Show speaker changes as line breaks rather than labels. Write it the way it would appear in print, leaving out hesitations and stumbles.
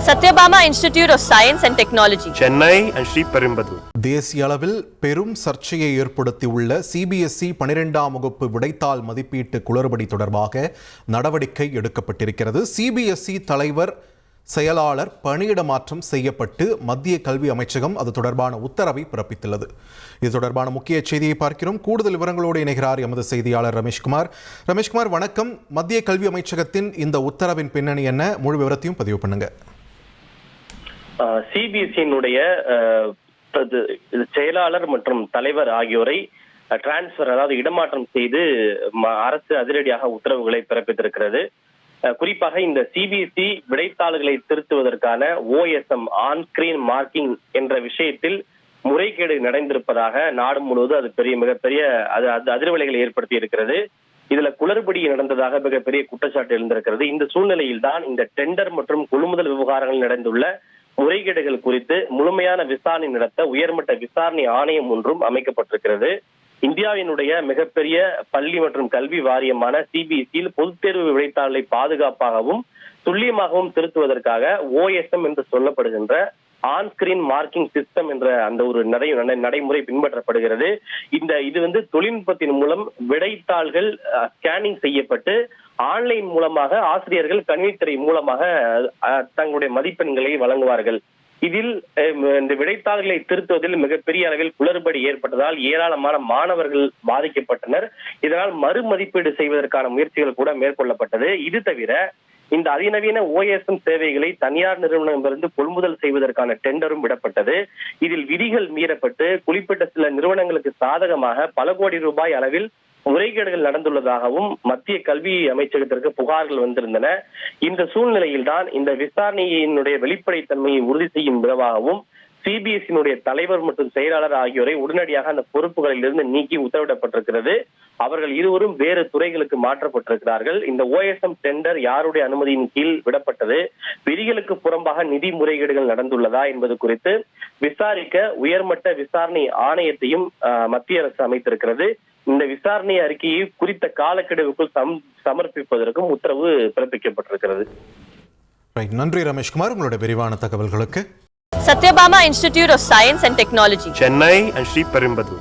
Satyabama Institute of Science and Technology,
Chennai and Sriperumbudur.
தேசிய அளவில் பெரும் சர்ச்சையை ஏற்படுத்தியுள்ள சிபிஎஸ்இ 12ஆம் வகுப்பு விடைத்தாள் மதிப்பீட்டு குளறுபடி தொடர்பாக நடவடிக்கை எடுக்கப்பட்டிருக்கிறது. சிபிஎஸ்இ தலைவர் செயலாளர் பணியிட மாற்றம் செய்யப்பட்டு மத்திய கல்வி அமைச்சகம் அது தொடர்பான உத்தரவை பிறப்பித்துள்ளது. இது தொடர்பான முக்கிய செய்தியை பார்க்கிறோம். கூடுதல் விவரங்களோடு இணைகிறார் எமது செய்தியாளர் ரமேஷ்குமார். ரமேஷ்குமார், வணக்கம். மத்திய கல்வி அமைச்சகத்தின் இந்த உத்தரவின் பின்னணி என்ன? முழு விவரத்தையும் பதிவு பண்ணுங்க.
சிபிஎஸ்இனுடைய செயலாளர் மற்றும் தலைவர் ஆகியோரை டிரான்ஸ்பர், அதாவது இடமாற்றம் செய்து அரசு அதிரடியாக உத்தரவுகளை பிறப்பித்திருக்கிறது. குறிப்பாக இந்த சிபிஎஸ்இ விடைத்தாள்களை திருத்துவதற்கான OSM ஆன் ஸ்கிரீன் மார்க்கிங் என்ற விஷயத்தில் முறைகேடு நடந்திருப்பதாக நாடு முழுவதும் அது மிகப்பெரிய அதிர்வலைகளை ஏற்படுத்தி இருக்கிறது. இதுல குளறுபடி நடந்ததாக மிகப்பெரிய குற்றச்சாட்டு எழுந்திருக்கிறது. இந்த சூழ்நிலையில் தான் இந்த டெண்டர் மற்றும் கொள்முதல் விவகாரங்கள் நடந்துள்ள முறைகேடுகள் குறித்து முழுமையான விசாரணை நடத்த உயர்மட்ட விசாரணை ஆணையம் ஒன்றும் அமைக்கப்பட்டிருக்கிறது. இந்தியாவினுடைய மிகப்பெரிய பள்ளி மற்றும் கல்வி வாரியமான சிபிஎஸ்இயில் பொதுத் தேர்வு விடைத்தாளை பாதுகாப்பாகவும் துல்லியமாகவும் திருத்துவதற்காக OSM என்று சொல்லப்படுகின்ற ஆன் ஸ்கிரீன் மார்க்கிங் சிஸ்டம் என்ற அந்த ஒரு நடைமுறை பின்பற்றப்படுகிறது. இது தொழில்நுட்பத்தின் மூலம் விடைத்தாள்கள் ஸ்கேனிங் செய்யப்பட்டு ஆன்லைன் மூலமாக ஆசிரியர்கள் கணினித்துறை மூலமாக தங்களுடைய மதிப்பெண்களை வழங்குவார்கள். இதில் இந்த விடைத்தாள்களை திருத்துவதில் மிகப்பெரிய அளவில் குளறுபடி ஏற்பட்டதால் ஏராளமான மாணவர்கள் பாதிக்கப்பட்டனர். இதனால் மறுமதிப்பீடு செய்வதற்கான முயற்சிகள் கூட மேற்கொள்ளப்பட்டது. இது தவிர இந்த அதிநவீன OSM சேவைகளை தனியார் நிறுவனங்களிலிருந்து கொள்முதல் செய்வதற்கான டெண்டரும் விடப்பட்டது. இதில் விதிகள் மீறப்பட்டு குறிப்பிட்ட சில நிறுவனங்களுக்கு சாதகமாக பல கோடி ரூபாய் அளவில் முறைகேடுகள் நடந்துள்ளதாகவும் மத்திய கல்வி அமைச்சகத்திற்கு புகார்கள் வந்திருந்தன. இந்த சூழ்நிலையில் தான் இந்த விசாரணையினுடைய வெளிப்படைத்தன்மையை உறுதி செய்யும் விதமாகவும் சிபிஎஸ்இனுடைய தலைவர் மற்றும் செயலாளர் ஆகியோரை உடனடியாக அந்த பொறுப்புகளில் இருந்து நீக்கி உத்தரவிடப்பட்டிருக்கிறது. அவர்கள் இருவரும் வேறு துறைகளுக்கு மாற்றப்பட்டிருக்கிறார்கள். இந்த OSM டெண்டர் யாருடைய அனுமதியின் கீழ் விடப்பட்டது, விதிகளுக்கு புறம்பாக நிதி முறைகேடுகள் நடந்துள்ளதா என்பது குறித்து விசாரிக்க உயர்மட்ட விசாரணை ஆணையத்தையும் மத்திய அரசு அமைத்திருக்கிறது. இந்த விசாரணை அறிக்கையை குறித்த காலக்கெடுவுக்குள் சமர்ப்பிப்பதற்கும் உத்தரவு பிறப்பிக்கப்பட்டிருக்கிறது.
நன்றி ரமேஷ்குமார், உங்களுடைய விரிவான தகவல்களுக்கு.
Satyabama Institute of Science and Technology,
Chennai and Sriperumbudur.